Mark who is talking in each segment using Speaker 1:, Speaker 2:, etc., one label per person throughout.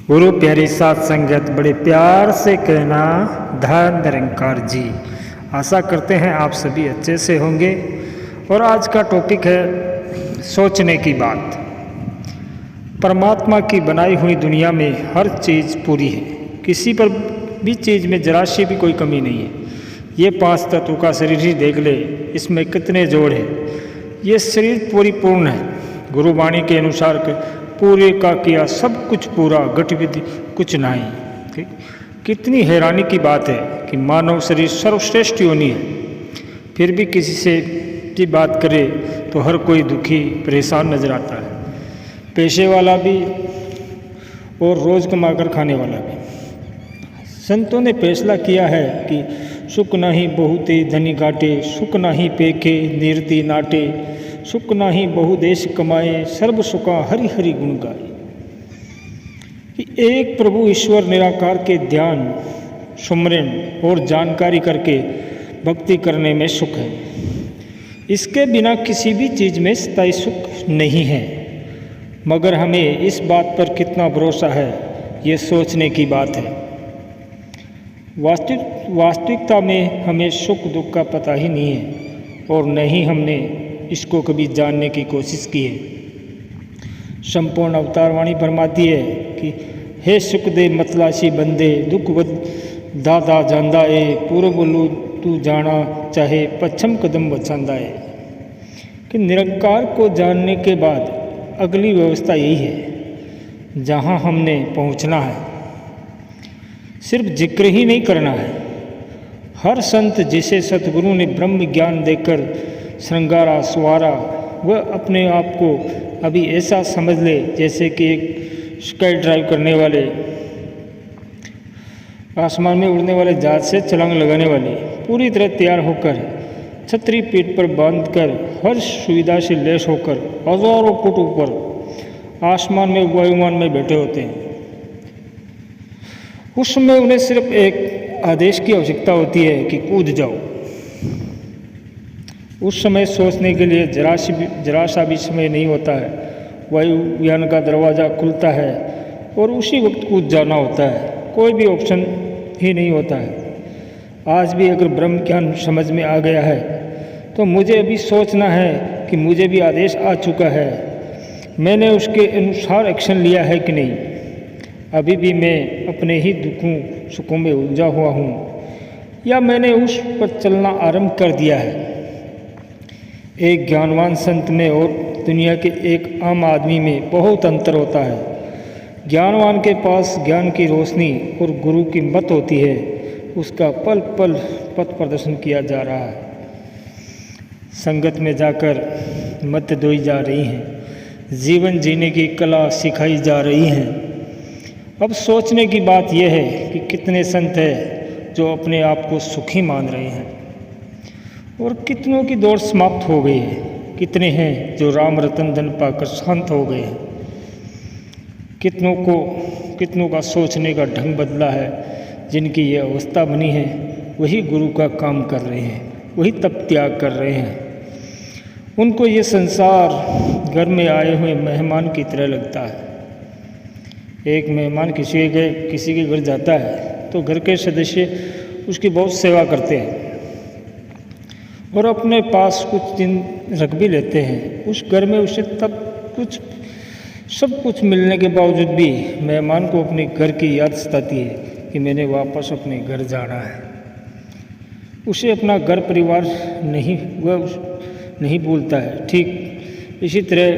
Speaker 1: गुरु प्यारी साथ संगत बड़े प्यार से कहना धन निरंकार जी। आशा करते हैं आप सभी अच्छे से होंगे। और आज का टॉपिक है सोचने की बात। परमात्मा की बनाई हुई दुनिया में हर चीज़ पूरी है, किसी पर भी चीज़ में जरा सी भी कोई कमी नहीं है। ये 5 तत्व का शरीर ही देख ले, इसमें कितने जोड़ हैं। ये शरीर परिपूर्ण है। गुरुवाणी के अनुसार पूरे का किया सब कुछ पूरा, गतिविधि कुछ नहीं। ठीक, कितनी हैरानी की बात है कि मानव शरीर सर्वश्रेष्ठ योनि है, फिर भी किसी से भी बात करे तो हर कोई दुखी परेशान नजर आता है, पेशे वाला भी और रोज कमाकर खाने वाला भी। संतों ने फैसला किया है कि सुख नहीं बहुत धनी घाटे, सुख नहीं पेखे नीरति नाटे, सुख नाही बहु देश कमाए, सर्व सुखा हरि हरि गुण गाए। एक प्रभु ईश्वर निराकार के ध्यान, सुमरन और जानकारी करके भक्ति करने में सुख है। इसके बिना किसी भी चीज़ में स्थायी सुख नहीं है। मगर हमें इस बात पर कितना भरोसा है, ये सोचने की बात है। वास्तविकता में हमें सुख दुख का पता ही नहीं है और न ही हमने इसको कभी जानने की कोशिश की है। संपूर्ण अवतार वाणी फरमाती है कि हे सुख दे मतलाशी बंदे, दुख बद दादा जांदा ए, पूर्व बोलू तू जाना चाहे पश्चिम कदम बचांदा है। कि निरंकार को जानने के बाद अगली व्यवस्था यही है, जहाँ हमने पहुँचना है। सिर्फ जिक्र ही नहीं करना है। हर संत जिसे सतगुरु ने ब्रह्म ज्ञान देकर श्रृंगारा सुवारा, वह अपने आप को अभी ऐसा समझ ले जैसे कि एक स्काई ड्राइव करने वाले, आसमान में उड़ने वाले जहाज से छलांग लगाने वाले, पूरी तरह तैयार होकर छतरी पीठ पर बांधकर हर सुविधा से लैस होकर हजारों फुट ऊपर आसमान में वायुमान में बैठे होते हैं। उस समय उन्हें सिर्फ एक आदेश की आवश्यकता होती है कि कूद जाओ। उस समय सोचने के लिए जरा सा भी समय नहीं होता है। वायुयान का दरवाज़ा खुलता है और उसी वक्त कूद जाना होता है। कोई भी ऑप्शन ही नहीं होता है। आज भी अगर ब्रह्म ज्ञान समझ में आ गया है तो मुझे अभी सोचना है कि मुझे भी आदेश आ चुका है, मैंने उसके अनुसार एक्शन लिया है कि नहीं। अभी भी मैं अपने ही दुखों सुखों में उलझा हुआ हूँ या मैंने उस पर चलना आरंभ कर दिया है। एक ज्ञानवान संत में और दुनिया के एक आम आदमी में बहुत अंतर होता है। ज्ञानवान के पास ज्ञान की रोशनी और गुरु की मत होती है, उसका पल पल पथ प्रदर्शन किया जा रहा है। संगत में जाकर मत दोई जा रही हैं, जीवन जीने की कला सिखाई जा रही हैं। अब सोचने की बात यह है कि कितने संत हैं जो अपने आप को सुखी मान रहे हैं और कितनों की दौड़ समाप्त हो गई है। कितने हैं जो राम रतन धन पाकर शांत हो गए हैं। कितनों का सोचने का ढंग बदला है। जिनकी ये अवस्था बनी है वही गुरु का काम कर रहे हैं, वही तप त्याग कर रहे हैं। उनको ये संसार घर में आए हुए मेहमान की तरह लगता है। एक मेहमान किसी के घर जाता है तो घर के सदस्य उसकी बहुत सेवा करते हैं और अपने पास कुछ दिन रख भी लेते हैं। उस घर में उसे सब कुछ मिलने के बावजूद भी मेहमान को अपने घर की याद सताती है कि मैंने वापस अपने घर जाना है। उसे अपना घर परिवार नहीं भूलता है। ठीक इसी तरह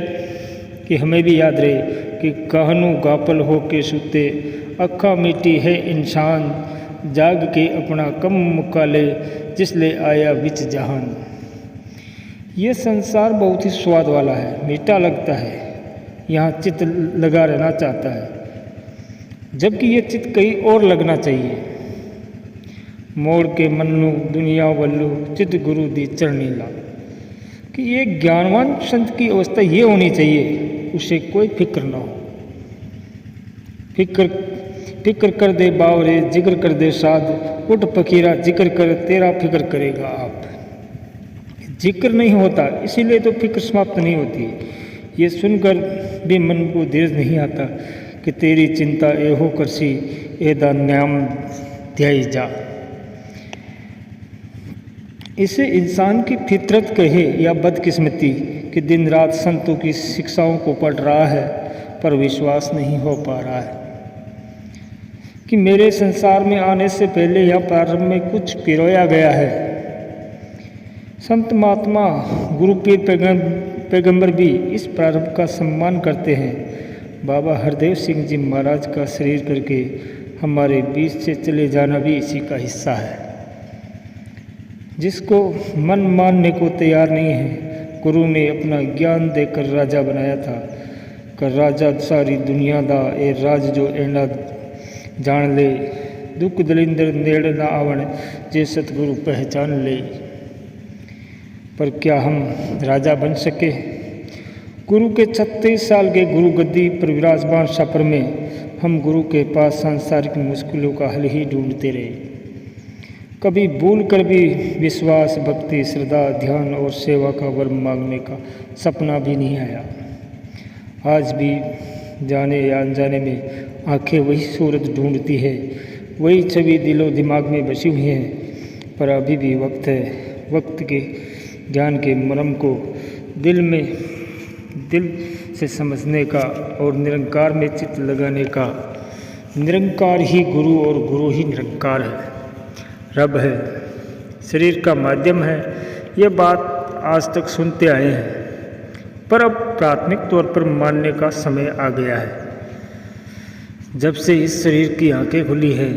Speaker 1: कि हमें भी याद रहे कि कहनु गापल हो के सुते, अखा मिट्टी है इंसान, जाग के अपना कम मुका ले, जिसले आया विच जहान। ये संसार बहुत ही स्वाद वाला है, मीठा लगता है, यहाँ चित्त लगा रहना चाहता है, जबकि ये चित्त कहीं और लगना चाहिए। मोड़ के मन्नू दुनिया वल्लू, चित्त गुरु दी चरणी ला। कि ये ज्ञानवान संत की अवस्था ये होनी चाहिए, उसे कोई फिक्र ना हो। फिक्र कर दे बावरे, जिक्र कर दे साध, उठ फकीरा जिक्र कर, तेरा फिक्र करेगा आप। जिक्र नहीं होता इसीलिए तो फिक्र समाप्त नहीं होती। ये सुनकर भी मन को धीरज नहीं आता। कि तेरी चिंता एहो करसी एदा न्याम ध्याई जा। इसे इंसान की फितरत कहे या बदकिस्मती कि दिन रात संतों की शिक्षाओं को पढ़ रहा है पर विश्वास नहीं हो पा रहा है कि मेरे संसार में आने से पहले यह प्रारंभ में कुछ पिरोया गया है। संत महात्मा गुरु पीर पैगंबर भी इस प्रारंभ का सम्मान करते हैं। बाबा हरदेव सिंह जी महाराज का शरीर करके हमारे बीच से चले जाना भी इसी का हिस्सा है। जिसको मन मानने को तैयार नहीं है, गुरु ने अपना ज्ञान देकर राजा बनाया था। कर राजा सारी दुनिया दा ए राज जो एना जान ले, दुख दलिंदर नेड़ ना आवन जे सतगुरु पहचान ले। पर क्या हम राजा बन सके? गुरु के 36 साल के गुरु गद्दी पर विराजमान सफर में हम गुरु के पास सांसारिक मुश्किलों का हल ही ढूंढते रहे। कभी भूल कर भी विश्वास, भक्ति, श्रद्धा, ध्यान और सेवा का वर मांगने का सपना भी नहीं आया। आज भी जाने या अनजाने में आंखें वही सूरत ढूंढती है, वही छवि दिलो दिमाग में बसी हुई है। पर अभी भी वक्त है, वक्त के ज्ञान के मर्म को दिल से समझने का और निरंकार में चित्त लगाने का। निरंकार ही गुरु और गुरु ही निरंकार है, रब है, शरीर का माध्यम है। यह बात आज तक सुनते आए हैं, पर अब प्राथमिक तौर पर मानने का समय आ गया है। जब से इस शरीर की आंखें खुली हैं,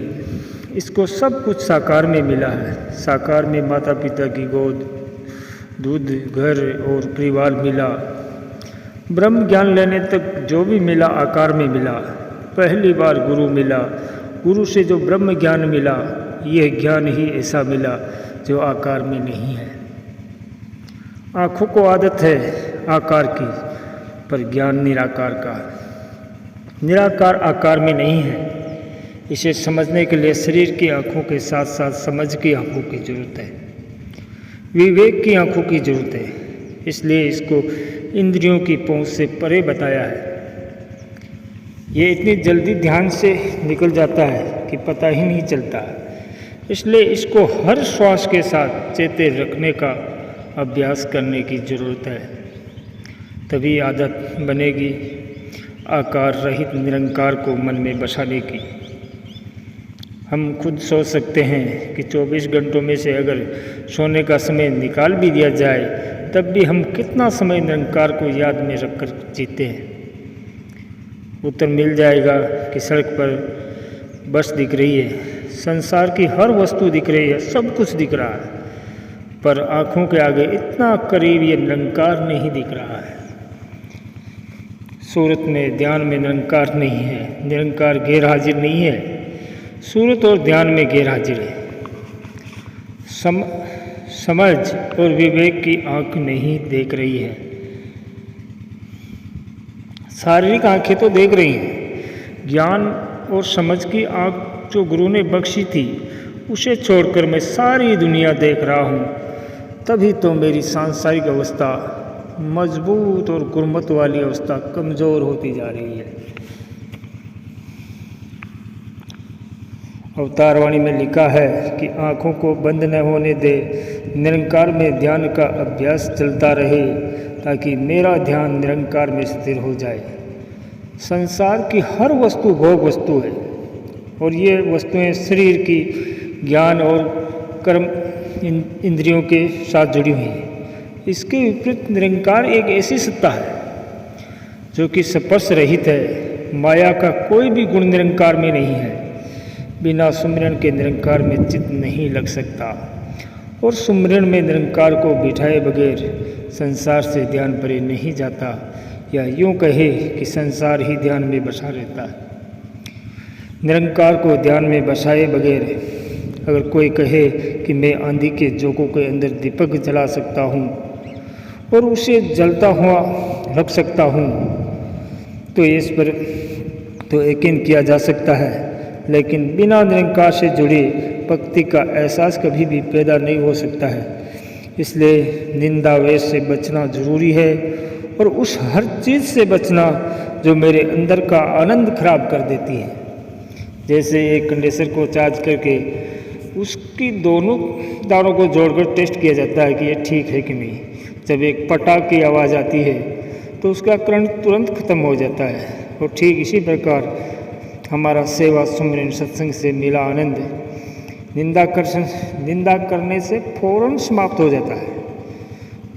Speaker 1: इसको सब कुछ साकार में मिला है। साकार में माता पिता की गोद, दूध, घर और परिवार मिला। ब्रह्म ज्ञान लेने तक जो भी मिला आकार में मिला। पहली बार गुरु मिला, गुरु से जो ब्रह्म ज्ञान मिला, यह ज्ञान ही ऐसा मिला जो आकार में नहीं है। आँखों को आदत है आकार की, पर ज्ञान निराकार का। निराकार आकार में नहीं है। इसे समझने के लिए शरीर की आँखों के साथ साथ समझ की आँखों की जरूरत है, विवेक की आँखों की जरूरत है। इसलिए इसको इंद्रियों की पहुँच से परे बताया है। ये इतनी जल्दी ध्यान से निकल जाता है कि पता ही नहीं चलता। इसलिए इसको हर श्वास के साथ चेते रखने का अभ्यास करने की ज़रूरत है। तभी आदत बनेगी आकार रहित निरंकार को मन में बसाने की। हम खुद सोच सकते हैं कि 24 घंटों में से अगर सोने का समय निकाल भी दिया जाए, तब भी हम कितना समय निरंकार को याद में रखकर जीते हैं। उत्तर मिल जाएगा कि सड़क पर बस दिख रही है, संसार की हर वस्तु दिख रही है, सब कुछ दिख रहा है, पर आँखों के आगे इतना करीब ये निरंकार नहीं दिख रहा है। सूरत में, ध्यान में निरंकार नहीं है, निरंकार गैर हाजिर नहीं है, सूरत और ध्यान में गैर हाजिर है। समझ और विवेक की आँख नहीं देख रही है, शारीरिक आँखें तो देख रही हैं। ज्ञान और समझ की आँख जो गुरु ने बख्शी थी, उसे छोड़कर मैं सारी दुनिया देख रहा हूँ। तभी तो मेरी सांसारिक अवस्था मजबूत और गुरमत वाली अवस्था कमज़ोर होती जा रही है। अवतारवाणी में लिखा है कि आँखों को बंद न होने दे, निरंकार में ध्यान का अभ्यास चलता रहे, ताकि मेरा ध्यान निरंकार में स्थिर हो जाए। संसार की हर वस्तु भोग वस्तु है, और ये वस्तुएं शरीर की, ज्ञान और कर्म इंद्रियों के साथ जुड़ी हुई हैं। इसके विपरीत निरंकार एक ऐसी सत्ता है जो कि स्पर्श रहित है। माया का कोई भी गुण निरंकार में नहीं है। बिना सुमिरन के निरंकार में चित्त नहीं लग सकता, और सुमिरन में निरंकार को बिठाए बगैर संसार से ध्यान परे नहीं जाता, या यूँ कहे कि संसार ही ध्यान में बसा रहता है। निरंकार को ध्यान में बसाए बगैर अगर कोई कहे कि मैं आंधी के झोंकों के अंदर दीपक जला सकता हूँ और उसे जलता हुआ रख सकता हूँ, तो इस पर तो यकीन किया जा सकता है, लेकिन बिना निरंकार से जुड़े भक्ति का एहसास कभी भी पैदा नहीं हो सकता है। इसलिए निंदा वेश से बचना जरूरी है, और उस हर चीज़ से बचना जो मेरे अंदर का आनंद खराब कर देती है। जैसे एक कंडेंसर को चार्ज करके उसकी दोनों तारों को जोड़कर टेस्ट किया जाता है कि ये ठीक है कि नहीं। जब एक पटाख की आवाज़ आती है तो उसका करंट तुरंत खत्म हो जाता है। और ठीक इसी प्रकार हमारा सेवा सुमरन सत्संग से मिला आनंद निंदा करने से फौरन समाप्त हो जाता है।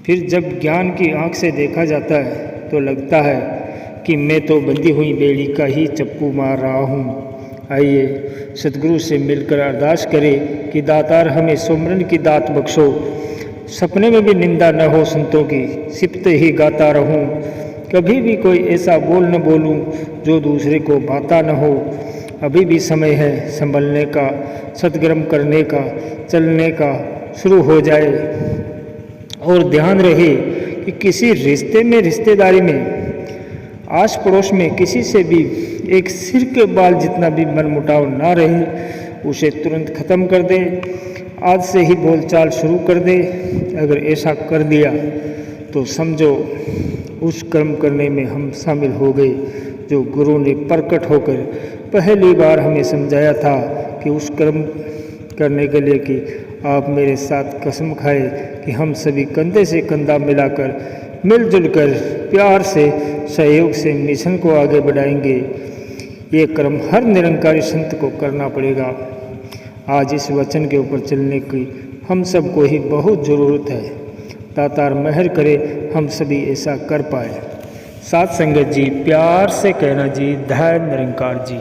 Speaker 1: फिर जब ज्ञान की आंख से देखा जाता है तो लगता है कि मैं तो बंधी हुई बेड़ी का ही चप्पू मार रहा हूँ। आइए सतगुरु से मिलकर अरदास करें कि दातार हमें सुमरन की दात बख्शो। सपने में भी निंदा न हो संतों की, सिपते ही गाता रहूं। कभी भी कोई ऐसा बोल न बोलूं जो दूसरे को भाता न हो। अभी भी समय है संभलने का, सदगर्म करने का, चलने का शुरू हो जाए। और ध्यान रहे कि किसी रिश्ते में, रिश्तेदारी में, आस पड़ोस में किसी से भी एक सिर के बाल जितना भी मनमुटाव ना रहे, उसे तुरंत ख़त्म कर दे। आज से ही बोलचाल शुरू कर दे। अगर ऐसा कर दिया तो समझो उस कर्म करने में हम शामिल हो गए जो गुरु ने प्रकट होकर पहली बार हमें समझाया था कि उस कर्म करने के लिए कि आप मेरे साथ कसम खाए कि हम सभी कंधे से कंधा मिलाकर मिलजुल कर प्यार से, सहयोग से मिशन को आगे बढ़ाएंगे। ये कर्म हर निरंकारी संत को करना पड़ेगा। आज इस वचन के ऊपर चलने की हम सबको ही बहुत ज़रूरत है। दातार मेहर करे हम सभी ऐसा कर पाए। साथ संगत जी, प्यार से कहना जी, धन्य निरंकार जी।